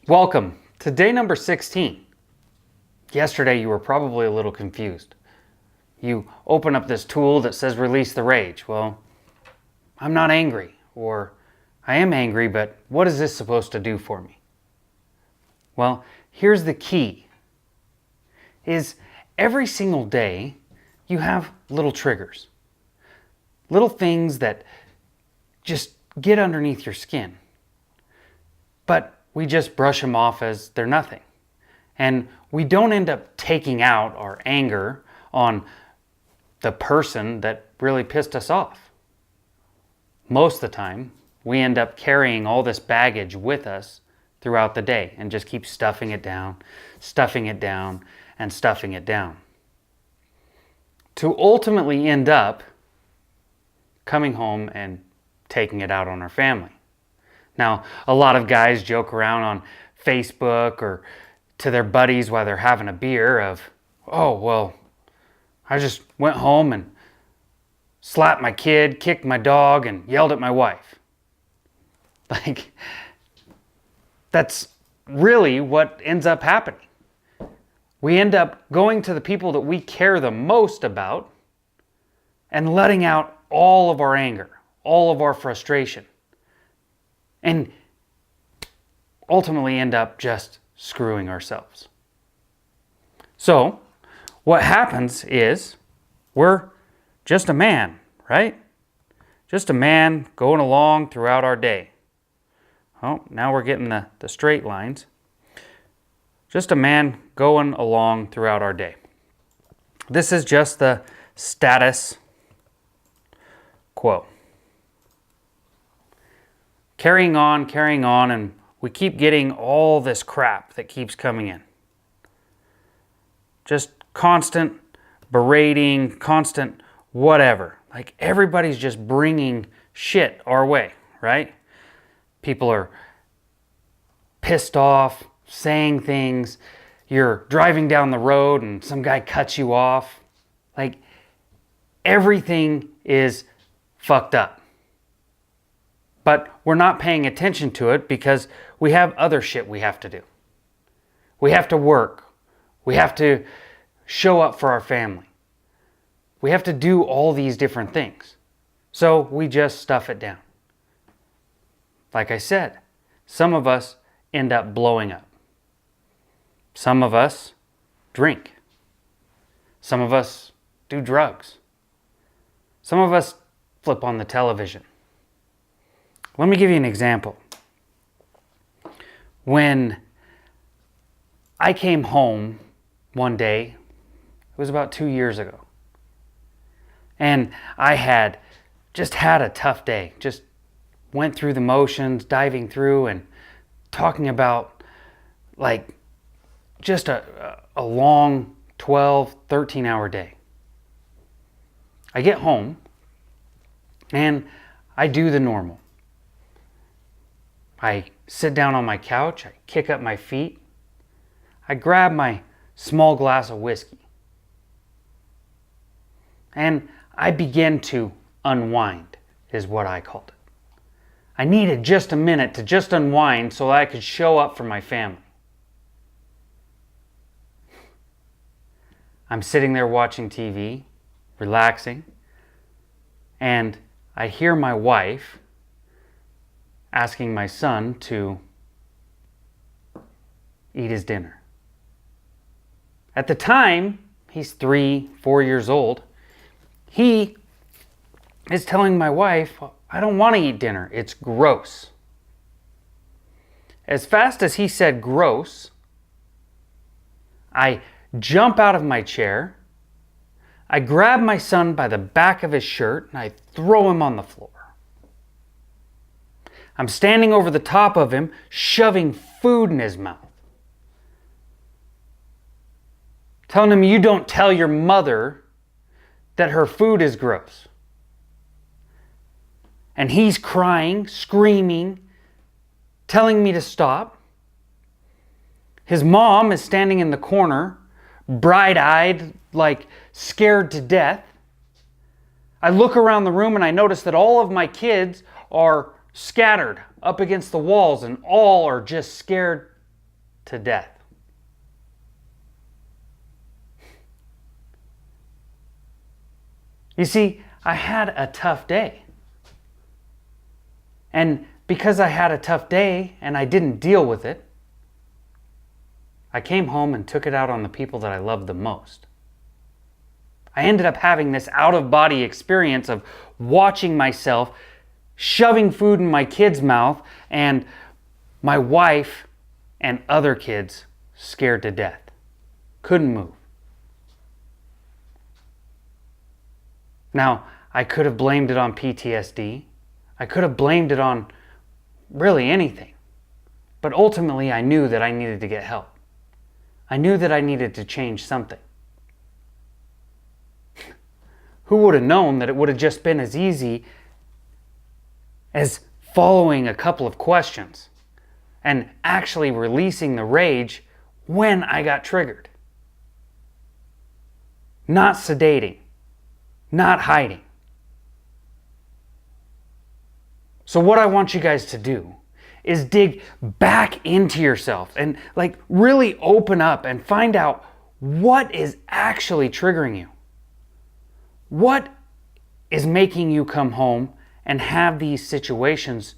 Welcome to day number 16. Yesterday you were probably a little confused. You open up this tool that says release the rage. Well, I'm not angry, or I am angry, but what is this supposed to do for me? Well, here's the key. Is every single day you have little triggers. Little things that just get underneath your skin. But we just brush them off as they're nothing. And we don't end up taking out our anger on the person that really pissed us off. Most of the time, we end up carrying all this baggage with us throughout the day and just keep stuffing it down, and stuffing it down. To ultimately end up coming home and taking it out on our family. Now, a lot of guys joke around on Facebook or to their buddies while they're having a beer of, oh, well, I just went home and slapped my kid, kicked my dog, and yelled at my wife. Like, that's really what ends up happening. We end up going to the people that we care the most about and letting out all of our anger, all of our frustration. And ultimately end up just screwing ourselves. So, what happens is we're just a man, right? Just a man going along throughout our day. Oh, now we're getting the straight lines. Just a man going along throughout our day. This is just the status quo. Carrying on, and we keep getting all this crap that keeps coming in. Just constant berating, constant whatever. Like everybody's just bringing shit our way, right? People are pissed off, saying things. You're driving down the road and some guy cuts you off. Like everything is fucked up. But we're not paying attention to it because we have other shit we have to do. We have to work. We have to show up for our family. We have to do all these different things. So we just stuff it down. Like I said, some of us end up blowing up. Some of us drink. Some of us do drugs. Some of us flip on the television. Let me give you an example. When I came home one day, it was about 2 years ago, and I had just had a tough day. Just went through the motions, diving through and talking about like just a long 12, 13-hour day. I get home and I do the normal. I sit down on my couch, I kick up my feet, I grab my small glass of whiskey, and I begin to unwind, is what I called it. I needed just a minute to just unwind so I could show up for my family. I'm sitting there watching TV, relaxing, and I hear my wife asking my son to eat his dinner. At the time, he's 3, 4 years old. He is telling my wife, I don't want to eat dinner. It's gross. As fast as he said gross, I jump out of my chair. I grab my son by the back of his shirt and I throw him on the floor. I'm standing over the top of him, shoving food in his mouth. Telling him, you don't tell your mother that her food is gross. And he's crying, screaming, telling me to stop. His mom is standing in the corner, bright-eyed, like scared to death. I look around the room and I notice that all of my kids are scattered up against the walls and all are just scared to death. You see, I had a tough day. And because I had a tough day and I didn't deal with it, I came home and took it out on the people that I loved the most. I ended up having this out-of-body experience of watching myself shoving food in my kid's mouth and my wife and other kids scared to death. Couldn't move. Now, I could have blamed it on PTSD. I could have blamed it on really anything. But ultimately, I knew that I needed to get help. I knew that I needed to change something. Who would have known that it would have just been as easy as following a couple of questions and actually releasing the rage when I got triggered? Not sedating, not hiding. So what I want you guys to do is dig back into yourself and really open up and find out what is actually triggering you. What is making you come home and have these situations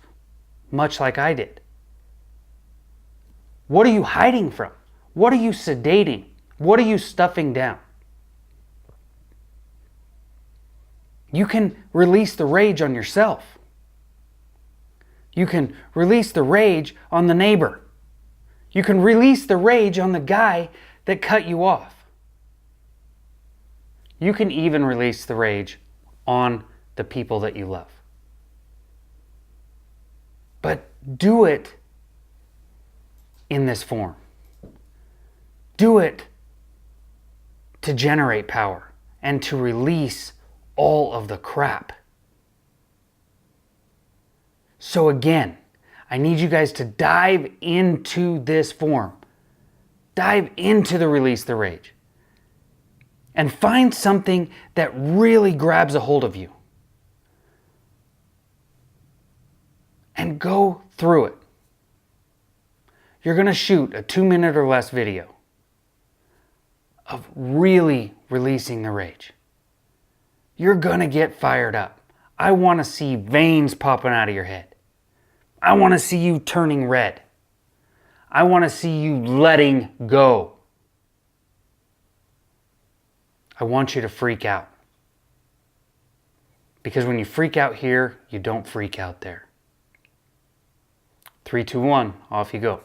much like I did? What are you hiding from? What are you sedating? What are you stuffing down? You can release the rage on yourself. You can release the rage on the neighbor. You can release the rage on the guy that cut you off. You can even release the rage on the people that you love. But do it in this form. Do it to generate power and to release all of the crap. So again, I need you guys to dive into this form. Dive into the release the rage. And find something that really grabs a hold of you. And go through it. You're going to shoot a 2-minute or less video of really releasing the rage. You're going to get fired up. I want to see veins popping out of your head. I want to see you turning red. I want to see you letting go. I want you to freak out. Because when you freak out here, you don't freak out there. 3, 2, 1, off you go.